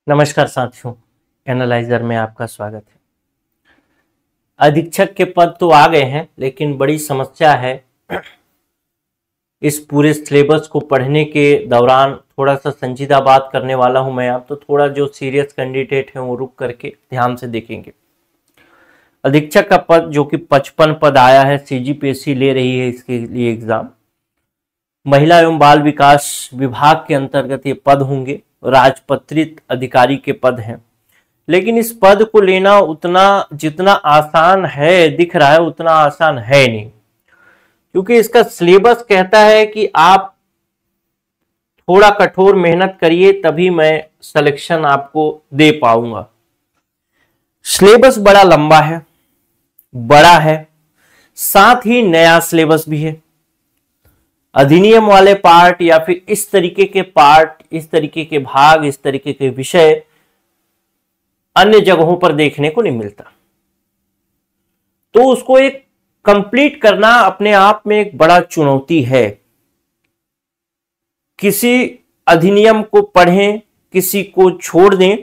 नमस्कार साथियों, एनालाइजर में आपका स्वागत है। अधीक्षक के पद तो आ गए हैं, लेकिन बड़ी समस्या है। इस पूरे सिलेबस को पढ़ने के दौरान थोड़ा सा संजीदा बात करने वाला हूं मैं। आप तो थोड़ा जो सीरियस कैंडिडेट हैं वो रुक करके ध्यान से देखेंगे। अधीक्षक का पद जो कि 55 पद आया है, सीजीपीएससी ले रही है इसके लिए एग्जाम। महिला एवं बाल विकास विभाग के अंतर्गत ये पद होंगे, राजपत्रित अधिकारी के पद हैं। लेकिन इस पद को लेना उतना जितना आसान है दिख रहा है उतना आसान है नहीं, क्योंकि इसका सिलेबस कहता है कि आप थोड़ा कठोर मेहनत करिए तभी मैं सिलेक्शन आपको दे पाऊंगा। सिलेबस बड़ा लंबा है, बड़ा है, साथ ही नया सिलेबस भी है। अधिनियम वाले पार्ट या फिर इस तरीके के पार्ट, इस तरीके के भाग, इस तरीके के विषय अन्य जगहों पर देखने को नहीं मिलता। तो उसको एक कंप्लीट करना अपने आप में एक बड़ा चुनौती है। किसी अधिनियम को पढ़ें, किसी को छोड़ दें,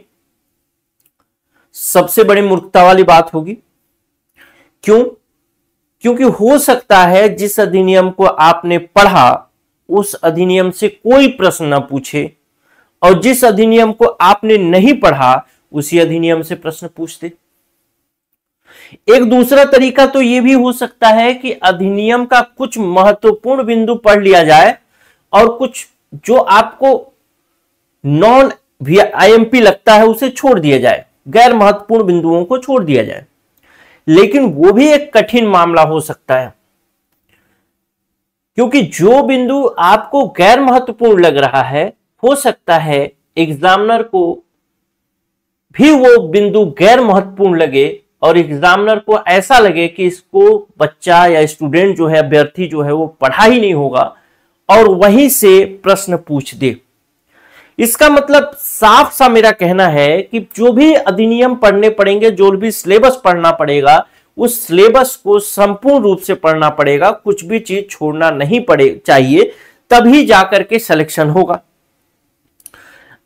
सबसे बड़ी मूर्खता वाली बात होगी। क्यों? क्योंकि हो सकता है जिस अधिनियम को आपने पढ़ा उस अधिनियम से कोई प्रश्न न पूछे, और जिस अधिनियम को आपने नहीं पढ़ा उसी अधिनियम से प्रश्न पूछ दे। एक दूसरा तरीका तो यह भी हो सकता है कि अधिनियम का कुछ महत्वपूर्ण बिंदु पढ़ लिया जाए और कुछ जो आपको नॉन आईएमपी लगता है उसे छोड़ दिया जाए, गैर महत्वपूर्ण बिंदुओं को छोड़ दिया जाए। लेकिन वो भी एक कठिन मामला हो सकता है, क्योंकि जो बिंदु आपको गैर महत्वपूर्ण लग रहा है, हो सकता है एग्जामिनर को भी वो बिंदु गैर महत्वपूर्ण लगे और एग्जामिनर को ऐसा लगे कि इसको बच्चा या स्टूडेंट जो है, अभ्यर्थी जो है, वो पढ़ा ही नहीं होगा और वहीं से प्रश्न पूछ दे। इसका मतलब साफ सा मेरा कहना है कि जो भी अधिनियम पढ़ने पड़ेंगे, जो भी सिलेबस पढ़ना पड़ेगा, उस सिलेबस को संपूर्ण रूप से पढ़ना पड़ेगा। कुछ भी चीज छोड़ना नहीं चाहिए, तभी जाकर के सिलेक्शन होगा।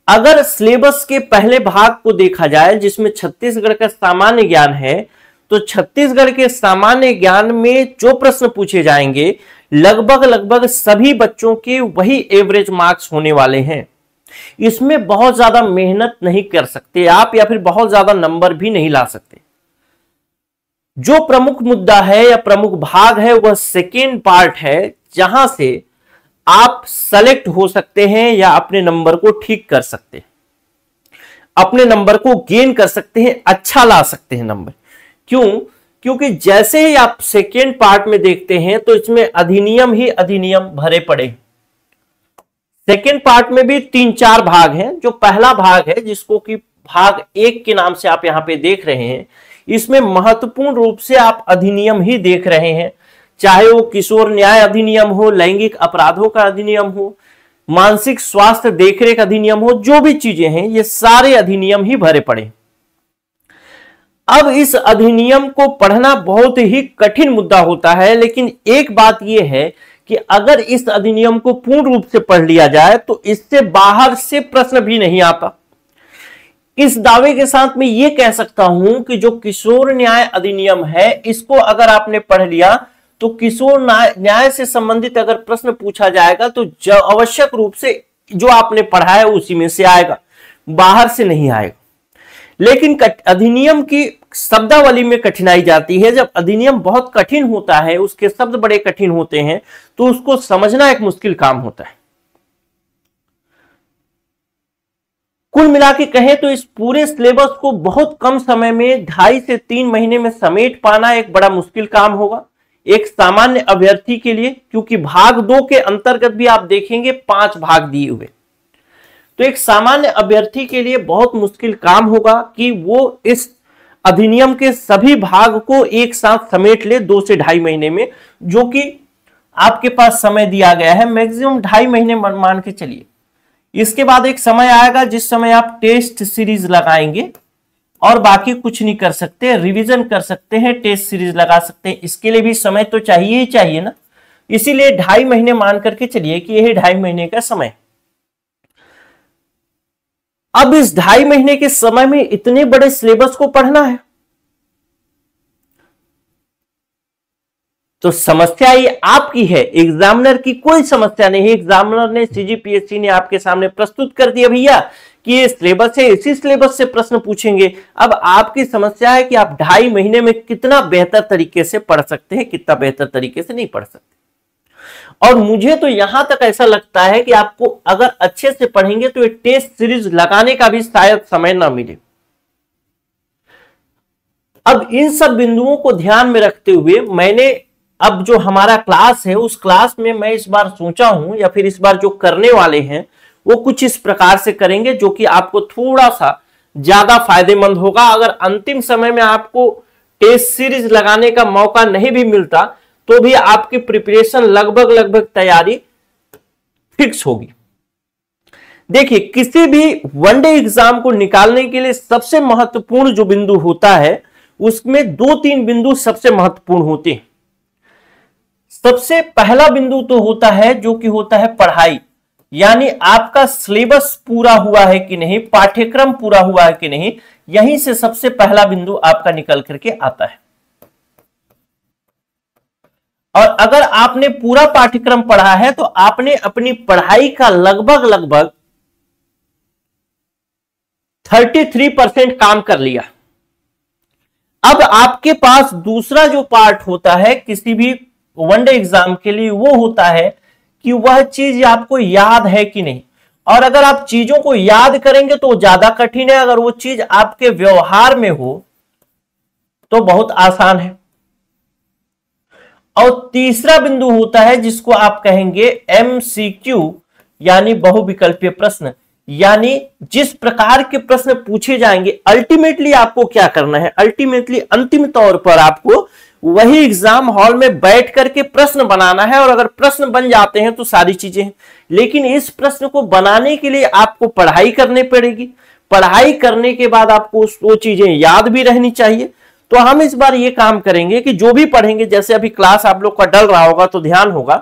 अगर सिलेबस के पहले भाग को देखा जाए जिसमें छत्तीसगढ़ का सामान्य ज्ञान है, तो छत्तीसगढ़ के सामान्य ज्ञान में जो प्रश्न पूछे जाएंगे लगभग सभी बच्चों के वही एवरेज मार्क्स होने वाले हैं। इसमें बहुत ज्यादा मेहनत नहीं कर सकते आप, या फिर बहुत ज्यादा नंबर भी नहीं ला सकते। जो प्रमुख मुद्दा है या प्रमुख भाग है वह सेकेंड पार्ट है, जहां से आप सेलेक्ट हो सकते हैं या अपने नंबर को ठीक कर सकते हैं, अपने नंबर को गेन कर सकते हैं, अच्छा ला सकते हैं नंबर। क्यों? क्योंकि जैसे ही आप सेकेंड पार्ट में देखते हैं तो इसमें अधिनियम ही अधिनियम भरे पड़े। सेकेंड पार्ट में भी 3-4 भाग हैं। जो पहला भाग है, जिसको कि भाग 1 के नाम से आप यहां पे देख रहे हैं, इसमें महत्वपूर्ण रूप से आप अधिनियम ही देख रहे हैं। चाहे वो किशोर न्याय अधिनियम हो, लैंगिक अपराधों का अधिनियम हो, मानसिक स्वास्थ्य देखरेख अधिनियम हो, जो भी चीजें हैं ये सारे अधिनियम ही भरे पड़े। अब इस अधिनियम को पढ़ना बहुत ही कठिन मुद्दा होता है, लेकिन एक बात यह है कि अगर इस अधिनियम को पूर्ण रूप से पढ़ लिया जाए तो इससे बाहर से प्रश्न भी नहीं आता। इस दावे के साथ मैं यह कह सकता हूं कि जो किशोर न्याय अधिनियम है, इसको अगर आपने पढ़ लिया तो किशोर न्याय से संबंधित अगर प्रश्न पूछा जाएगा तो आवश्यक रूप से जो आपने पढ़ा है उसी में से आएगा, बाहर से नहीं आएगा। लेकिन अधिनियम की शब्दावली में कठिनाई जाती है। जब अधिनियम बहुत कठिन होता है, उसके शब्द बड़े कठिन होते हैं, तो उसको समझना एक मुश्किल काम होता है। कुल मिला के कहें तो इस पूरे सिलेबस को बहुत कम समय में 2.5 से 3 महीने में समेट पाना एक बड़ा मुश्किल काम होगा एक सामान्य अभ्यर्थी के लिए, क्योंकि भाग 2 के अंतर्गत भी आप देखेंगे 5 भाग दिए हुए। तो एक सामान्य अभ्यर्थी के लिए बहुत मुश्किल काम होगा कि वो इस अधिनियम के सभी भाग को एक साथ समेट ले 2 से 2.5 महीने में, जो कि आपके पास समय दिया गया है मैक्सिमम 2.5 महीने मान के चलिए। इसके बाद एक समय आएगा जिस समय आप टेस्ट सीरीज लगाएंगे और बाकी कुछ नहीं कर सकते, रिवीजन कर सकते हैं, टेस्ट सीरीज लगा सकते हैं। इसके लिए भी समय तो चाहिए ही चाहिए ना, इसीलिए 2.5 महीने मान करके चलिए कि यही 2.5 महीने का समय। अब इस 2.5 महीने के समय में इतने बड़े सिलेबस को पढ़ना है, तो समस्या ये आपकी है, एग्जामिनर की कोई समस्या नहीं है। एग्जामिनर ने, सीजीपीएससी ने आपके सामने प्रस्तुत कर दिया भैया कि ये सिलेबस है, इसी सिलेबस से प्रश्न पूछेंगे। अब आपकी समस्या है कि आप 2.5 महीने में कितना बेहतर तरीके से पढ़ सकते हैं, कितना बेहतर तरीके से नहीं पढ़ सकते। और मुझे तो यहां तक ऐसा लगता है कि आपको अगर अच्छे से पढ़ेंगे तो ये टेस्ट सीरीज लगाने का भी शायद समय ना मिले। अब इन सब बिंदुओं को ध्यान में रखते हुए मैंने अब जो हमारा क्लास है उस क्लास में मैं इस बार सोचा हूं, या फिर इस बार जो करने वाले हैं वो कुछ इस प्रकार से करेंगे जो कि आपको थोड़ा सा ज्यादा फायदेमंद होगा। अगर अंतिम समय में आपको टेस्ट सीरीज लगाने का मौका नहीं भी मिलता तो भी आपकी प्रिपरेशन लगभग तैयारी फिक्स होगी। देखिए, किसी भी वनडे एग्जाम को निकालने के लिए सबसे महत्वपूर्ण जो बिंदु होता है उसमें 2-3 बिंदु सबसे महत्वपूर्ण होते हैं। सबसे पहला बिंदु तो होता है जो कि होता है पढ़ाई, यानी आपका सिलेबस पूरा हुआ है कि नहीं, पाठ्यक्रम पूरा हुआ है कि नहीं। यहीं से सबसे पहला बिंदु आपका निकल करके आता है। और अगर आपने पूरा पाठ्यक्रम पढ़ा है तो आपने अपनी पढ़ाई का लगभग 33% काम कर लिया। अब आपके पास दूसरा जो पार्ट होता है किसी भी वनडे एग्जाम के लिए, वो होता है कि वह चीज आपको याद है कि नहीं। और अगर आप चीजों को याद करेंगे तो ज्यादा कठिन है, अगर वो चीज आपके व्यवहार में हो तो बहुत आसान है। और तीसरा बिंदु होता है जिसको आप कहेंगे MCQ, यानी बहुविकल्पीय प्रश्न। यानी जिस प्रकार के प्रश्न पूछे जाएंगे, अल्टीमेटली आपको क्या करना है, अल्टीमेटली अंतिम तौर पर आपको वही एग्जाम हॉल में बैठ करके प्रश्न बनाना है। और अगर प्रश्न बन जाते हैं तो सारी चीजें हैं, लेकिन इस प्रश्न को बनाने के लिए आपको पढ़ाई करनी पड़ेगी। पढ़ाई करने के बाद आपको वो चीजें याद भी रहनी चाहिए। तो हम इस बार ये काम करेंगे कि जो भी पढ़ेंगे, जैसे अभी क्लास आप लोग का डल रहा होगा तो ध्यान होगा,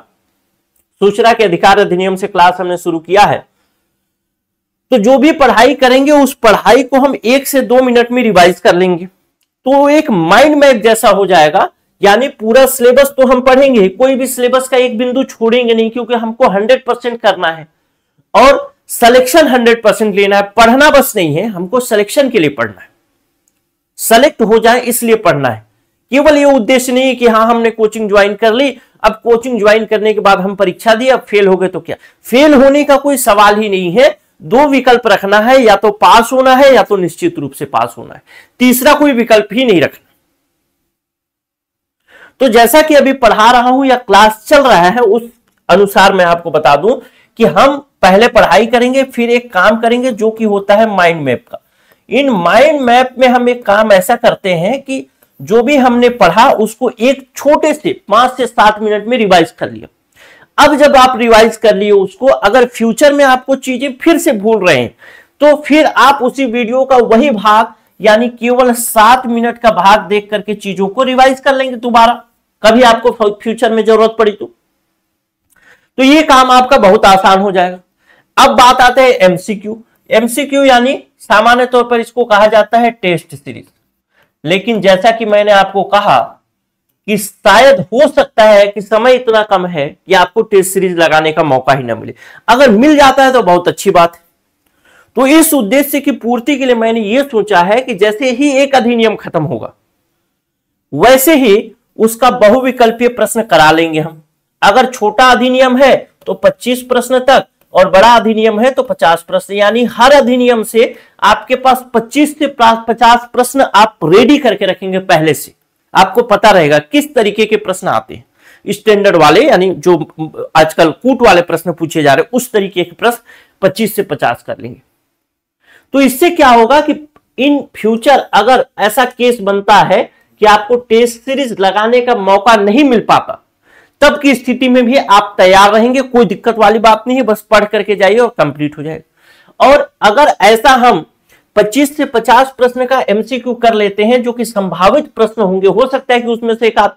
सूचना के अधिकार अधिनियम से क्लास हमने शुरू किया है। तो जो भी पढ़ाई करेंगे उस पढ़ाई को हम 1 से 2 मिनट में रिवाइज कर लेंगे, तो एक माइंड मैप जैसा हो जाएगा। यानी पूरा सिलेबस तो हम पढ़ेंगे, कोई भी सिलेबस का एक बिंदु छोड़ेंगे नहीं, क्योंकि हमको 100% करना है और सिलेक्शन 100% लेना है। पढ़ना बस नहीं है, हमको सिलेक्शन के लिए पढ़ना है, सेलेक्ट हो जाए इसलिए पढ़ना है। केवल ये उद्देश्य नहीं है कि हाँ हमने कोचिंग ज्वाइन कर ली, अब कोचिंग ज्वाइन करने के बाद हम परीक्षा दी, अब फेल हो गए तो क्या। फेल होने का कोई सवाल ही नहीं है। 2 विकल्प रखना है, या तो पास होना है या तो निश्चित रूप से पास होना है, तीसरा कोई विकल्प ही नहीं रखना। तो जैसा कि अभी पढ़ा रहा हूं या क्लास चल रहा है उस अनुसार मैं आपको बता दूं कि हम पहले पढ़ाई करेंगे, फिर एक काम करेंगे जो कि होता है माइंड मैप का। इन माइंड मैप में हम एक काम ऐसा करते हैं कि जो भी हमने पढ़ा उसको एक छोटे से 5 से 7 मिनट में रिवाइज कर लिया। अब जब आप रिवाइज कर लिए उसको, अगर फ्यूचर में आपको चीजें फिर से भूल रहे हैं तो फिर आप उसी वीडियो का वही भाग, यानी केवल 7 मिनट का भाग देख करके चीजों को रिवाइज कर लेंगे दोबारा, कभी आपको फ्यूचर में जरूरत पड़ी तो ये काम आपका बहुत आसान हो जाएगा। अब बात आते हैं MCQ। MCQ यानी सामान्य तौर पर इसको कहा जाता है टेस्ट सीरीज। लेकिन जैसा कि मैंने आपको कहा कि शायद हो सकता है कि समय इतना कम है कि आपको टेस्ट सीरीज लगाने का मौका ही ना मिले। अगर मिल जाता है तो बहुत अच्छी बात है। तो इस उद्देश्य की पूर्ति के लिए मैंने यह सोचा है कि जैसे ही एक अधिनियम खत्म होगा वैसे ही उसका बहुविकल्पीय प्रश्न करा लेंगे हम। अगर छोटा अधिनियम है तो 25 प्रश्न तक और बड़ा अधिनियम है तो 50 प्रश्न, यानी हर अधिनियम से आपके पास 25 से 50 प्रश्न आप रेडी करके रखेंगे पहले से। आपको पता रहेगा किस तरीके के प्रश्न आते हैं, स्टैंडर्ड वाले यानी जो आजकल कूट वाले प्रश्न पूछे जा रहे हैं उस तरीके के प्रश्न 25 से 50 कर लेंगे। तो इससे क्या होगा कि इन फ्यूचर अगर ऐसा केस बनता है कि आपको टेस्ट सीरीज लगाने का मौका नहीं मिल पाता, तब की स्थिति में भी आप तैयार रहेंगे। कोई दिक्कत वाली बात नहीं है, बस पढ़ करके जाइए और कंप्लीट हो जाएगा। और अगर ऐसा हम 25 से 50 प्रश्न का MCQ कर लेते हैं जो कि संभावित प्रश्न होंगे, हो सकता है कि उसमें से एक आध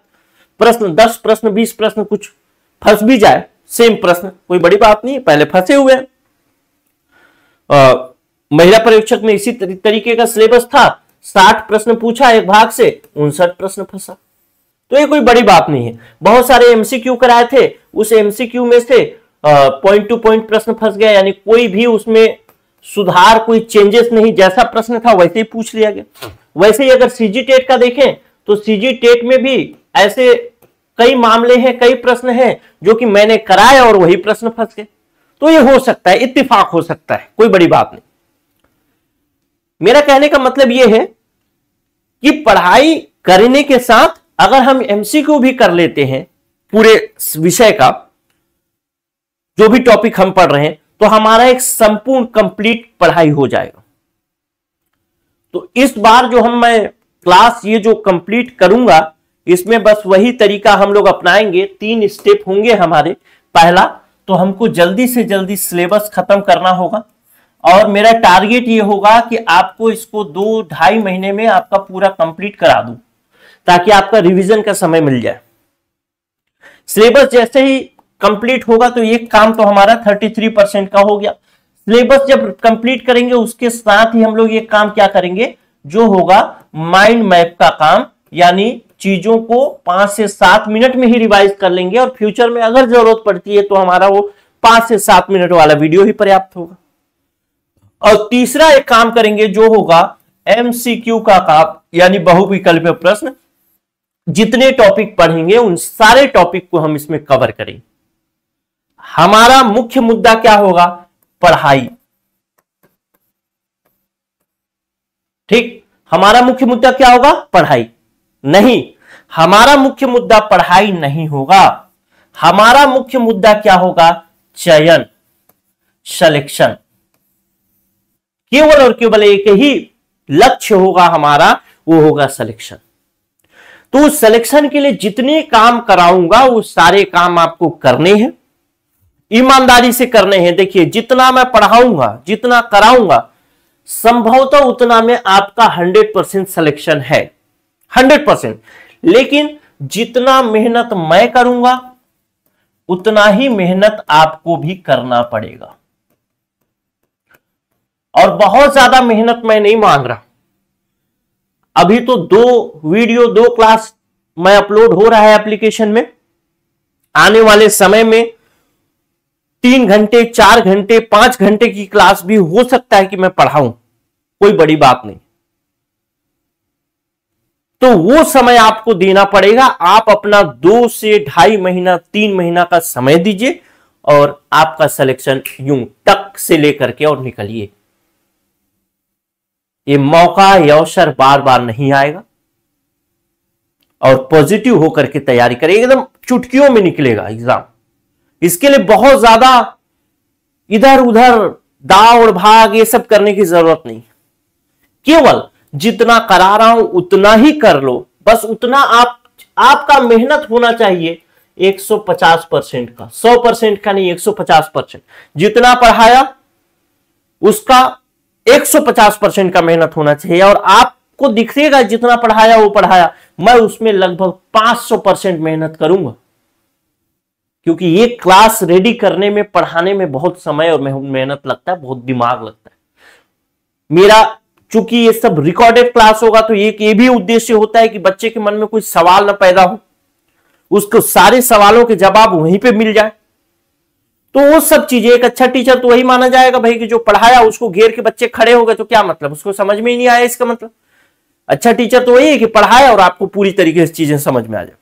प्रश्न 10 प्रश्न 20 प्रश्न कुछ फंस भी जाए, सेम प्रश्न, कोई बड़ी बात नहीं, पहले फंसे हुए हैं। महिला पर्यवेक्षक में इसी तरीके का सिलेबस था, 60 प्रश्न पूछा एक भाग से, 59 प्रश्न फंसा। तो ये कोई बड़ी बात नहीं है। बहुत सारे एमसीक्यू कराए थे, उस एमसीक्यू में से पॉइंट टू पॉइंट प्रश्न फंस गया, यानी कोई भी उसमें सुधार, कोई चेंजेस नहीं, जैसा प्रश्न था वैसे ही पूछ लिया गया। वैसे ही अगर सीजी टेट का देखें तो सीजी टेट में भी ऐसे कई मामले हैं, कई प्रश्न हैं जो कि मैंने कराए और वही प्रश्न फंस गए। तो ये हो सकता है, इत्तेफाक हो सकता है, कोई बड़ी बात नहीं। मेरा कहने का मतलब यह है कि पढ़ाई करने के साथ अगर हम एमसीक्यू भी कर लेते हैं पूरे विषय का, जो भी टॉपिक हम पढ़ रहे हैं, तो हमारा एक संपूर्ण कंप्लीट पढ़ाई हो जाएगा। तो इस बार जो मैं क्लास ये जो कंप्लीट करूंगा, इसमें बस वही तरीका हम लोग अपनाएंगे। 3 स्टेप होंगे हमारे। पहला तो हमको जल्दी से जल्दी सिलेबस खत्म करना होगा, और मेरा टारगेट ये होगा कि आपको इसको 2-2.5 महीने में आपका पूरा कंप्लीट करा दूं, ताकि आपका रिवीजन का समय मिल जाए। सिलेबस जैसे ही कंप्लीट होगा तो ये काम तो हमारा 33% का हो गया। सिलेबस जब कंप्लीट करेंगे उसके साथ ही हम लोग ये काम क्या करेंगे, जो होगा माइंड मैप का काम, यानी चीजों को 5 से 7 मिनट में ही रिवाइज कर लेंगे, और फ्यूचर में अगर जरूरत पड़ती है तो हमारा वो 5 से 7 मिनट वाला वीडियो ही पर्याप्त होगा। और तीसरा एक काम करेंगे जो होगा एमसीक्यू का काम, यानी बहुविकल्पीय प्रश्न। जितने टॉपिक पढ़ेंगे उन सारे टॉपिक को हम इसमें कवर करेंगे। हमारा मुख्य मुद्दा क्या होगा, पढ़ाई। ठीक, हमारा मुख्य मुद्दा क्या होगा, पढ़ाई। नहीं, हमारा मुख्य मुद्दा पढ़ाई नहीं होगा। हमारा मुख्य मुद्दा क्या होगा, चयन, सिलेक्शन। केवल और केवल एक ही लक्ष्य होगा हमारा, वो होगा सिलेक्शन। तो उस सिलेक्शन के लिए जितने काम कराऊंगा वो सारे काम आपको करने हैं, ईमानदारी से करने हैं। देखिए, जितना मैं पढ़ाऊंगा, जितना कराऊंगा, संभवतः उतना में आपका 100% सिलेक्शन है, 100%। लेकिन जितना मेहनत मैं करूंगा उतना ही मेहनत आपको भी करना पड़ेगा। और बहुत ज्यादा मेहनत मैं नहीं मांग रहा। अभी तो 2 वीडियो 2 क्लास मैं अपलोड हो रहा है एप्लीकेशन में। आने वाले समय में 3 घंटे, 4 घंटे, 5 घंटे की क्लास भी हो सकता है कि मैं पढ़ाऊं, कोई बड़ी बात नहीं। तो वो समय आपको देना पड़ेगा। आप अपना 2 से 2.5 महीना, 3 महीना का समय दीजिए, और आपका सिलेक्शन यूं टक से लेकर के और निकलिए। ये मौका, ये अवसर बार बार नहीं आएगा। और पॉजिटिव होकर के तैयारी करें, एकदम चुटकियों में निकलेगा एग्जाम। इसके लिए बहुत ज्यादा इधर उधर दौड़ भाग ये सब करने की जरूरत नहीं। केवल जितना करा रहा हूं उतना ही कर लो, बस उतना आपका मेहनत होना चाहिए 150% का, 100% का नहीं, 150%। जितना पढ़ाया उसका 150% का मेहनत होना चाहिए। और आपको दिखेगा जितना पढ़ाया वो पढ़ाया, मैं उसमें लगभग 500% मेहनत करूंगा, क्योंकि ये क्लास रेडी करने में, पढ़ाने में बहुत समय और मेहनत लगता है, बहुत दिमाग लगता है मेरा। चूंकि ये सब रिकॉर्डेड क्लास होगा तो ये भी उद्देश्य होता है कि बच्चे के मन में कोई सवाल ना पैदा हो, उसको सारे सवालों के जवाब वहीं पे मिल जाए। तो वो सब चीजें, एक अच्छा टीचर तो वही माना जाएगा भाई कि जो पढ़ाया उसको घेर के बच्चे खड़े हो गए तो क्या मतलब, उसको समझ में ही नहीं आया। इसका मतलब अच्छा टीचर तो वही है कि पढ़ाया और आपको पूरी तरीके से चीजें समझ में आ जाए।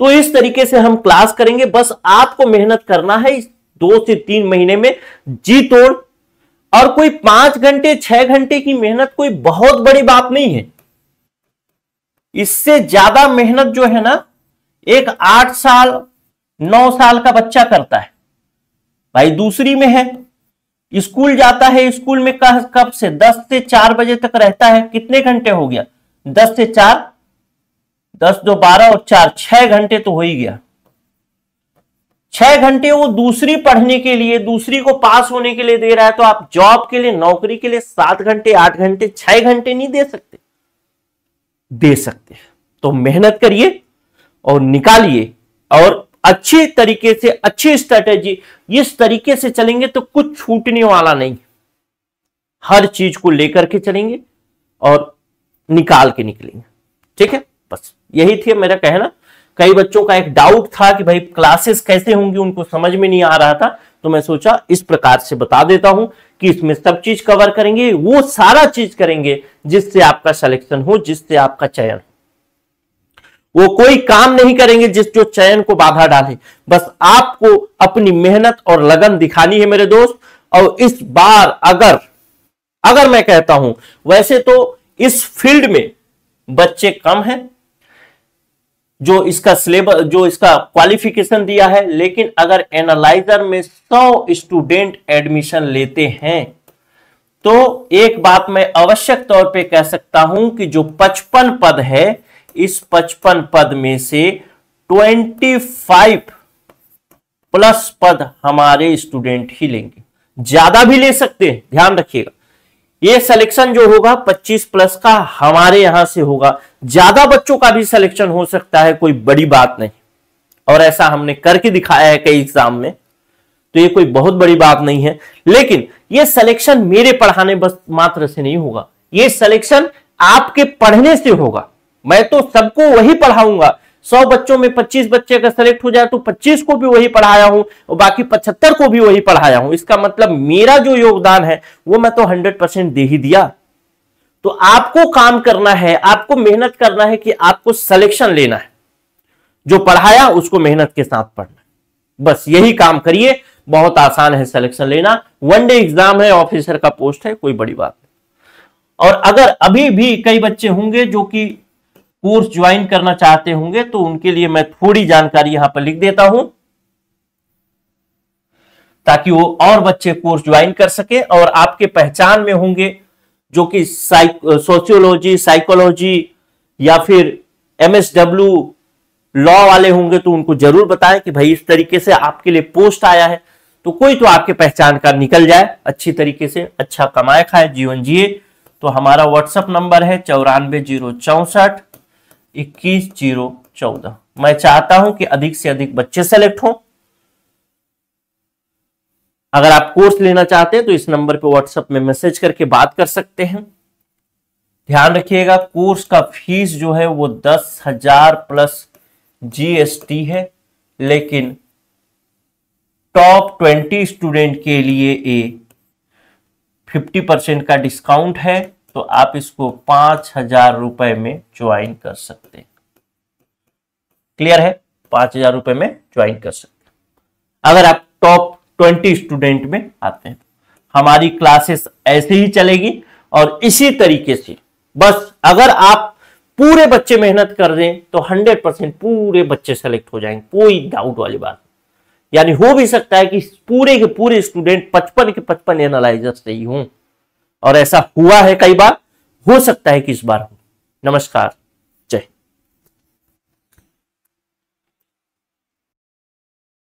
तो इस तरीके से हम क्लास करेंगे। बस आपको मेहनत करना है 2 से 3 महीने में जी तोड़। और कोई 5 घंटे 6 घंटे की मेहनत कोई बहुत बड़ी बात नहीं है। इससे ज्यादा मेहनत जो है ना, एक 8 साल 9 साल का बच्चा करता है। भाई दूसरी में है, स्कूल जाता है, स्कूल में कब से 10 से 4 बजे तक रहता है। कितने घंटे हो गया, 10 से 4, 10 2 12 और 4, 6 घंटे तो हो ही गया। 6 घंटे वो दूसरी पढ़ने के लिए, दूसरी को पास होने के लिए दे रहा है। तो आप जॉब के लिए, नौकरी के लिए 7 घंटे 8 घंटे 6 घंटे नहीं दे सकते, दे सकते। तो मेहनत करिए और निकालिए, और अच्छी तरीके से, अच्छी स्ट्रेटेजी, इस तरीके से चलेंगे तो कुछ छूटने वाला नहीं। हर चीज को लेकर के चलेंगे और निकाल के निकलेंगे। ठीक है, बस यही थी मेरा कहना। कई बच्चों का एक डाउट था कि भाई क्लासेस कैसे होंगी, उनको समझ में नहीं आ रहा था, तो मैं सोचा इस प्रकार से बता देता हूं कि इसमें सब चीज कवर करेंगे, वो सारा चीज करेंगे जिससे आपका सिलेक्शन हो, जिससे आपका चयन हो। वो कोई काम नहीं करेंगे जो चयन को बाधा डाले। बस आपको अपनी मेहनत और लगन दिखानी है मेरे दोस्त। और इस बार अगर मैं कहता हूं, वैसे तो इस फील्ड में बच्चे कम हैं जो इसका सिलेबस, जो इसका क्वालिफिकेशन दिया है, लेकिन अगर एनालाइजर में 100 स्टूडेंट एडमिशन लेते हैं तो एक बात मैं आवश्यक तौर पे कह सकता हूं कि जो 55 पद है, इस 55 पद में से 25 प्लस पद हमारे स्टूडेंट ही लेंगे। ज्यादा भी ले सकते हैं, ध्यान रखिएगा। ये सिलेक्शन जो होगा 25 प्लस का हमारे यहां से होगा। ज्यादा बच्चों का भी सिलेक्शन हो सकता है, कोई बड़ी बात नहीं, और ऐसा हमने करके दिखाया है कई एग्जाम में, तो ये कोई बहुत बड़ी बात नहीं है। लेकिन ये सिलेक्शन मेरे पढ़ाने बस मात्र से नहीं होगा, ये सिलेक्शन आपके पढ़ने से होगा। मैं तो सबको वही पढ़ाऊंगा। 100 बच्चों में 25 बच्चे अगर सेलेक्ट हो जाए तो 25 को भी वही पढ़ाया हूं और बाकी 75 को भी वही पढ़ाया हूं। इसका मतलब मेरा जो योगदान है वो मैं तो 100% दे ही दिया। तो आपको काम करना है, आपको मेहनत करना है कि आपको सिलेक्शन लेना है। जो पढ़ाया उसको मेहनत के साथ पढ़ना है, बस यही काम करिए। बहुत आसान है सिलेक्शन लेना। 1 डे एग्जाम है, ऑफिसर का पोस्ट है, कोई बड़ी बात नहीं। और अगर अभी भी कई बच्चे होंगे जो कि कोर्स ज्वाइन करना चाहते होंगे तो उनके लिए मैं थोड़ी जानकारी यहां पर लिख देता हूं ताकि वो और बच्चे कोर्स ज्वाइन कर सके। और आपके पहचान में होंगे जो कि सोशियोलॉजी, साइकोलॉजी या फिर MSW लॉ वाले होंगे, तो उनको जरूर बताएं कि भाई इस तरीके से आपके लिए पोस्ट आया है, तो कोई तो आपके पहचान का निकल जाए, अच्छी तरीके से अच्छा कमाए खाए, जीवन जिए। तो हमारा व्हाट्सएप नंबर है 94 064 21 014। मैं चाहता हूं कि अधिक से अधिक बच्चे सेलेक्ट हों। अगर आप कोर्स लेना चाहते हैं तो इस नंबर पे व्हाट्सएप में मैसेज करके बात कर सकते हैं। ध्यान रखिएगा, कोर्स का फीस जो है वो 10,000 प्लस GST है, लेकिन टॉप 20 स्टूडेंट के लिए ये 50% का डिस्काउंट है, तो आप इसको 5,000 रुपए में ज्वाइन कर सकते हैं। क्लियर है? 5,000 रुपए में ज्वाइन कर सकते हैं अगर आप टॉप 20 स्टूडेंट में आते हैं। हमारी क्लासेस ऐसे ही चलेगी और इसी तरीके से, बस अगर आप पूरे बच्चे मेहनत कर दें तो 100% पूरे बच्चे सेलेक्ट हो जाएंगे, कोई डाउट वाली बात। यानी हो भी सकता है कि पूरे के पूरे स्टूडेंट 55 के 55 एनालाइजर से ही हों, और ऐसा हुआ है कई बार, हो सकता है कि इस बार हो। नमस्कार।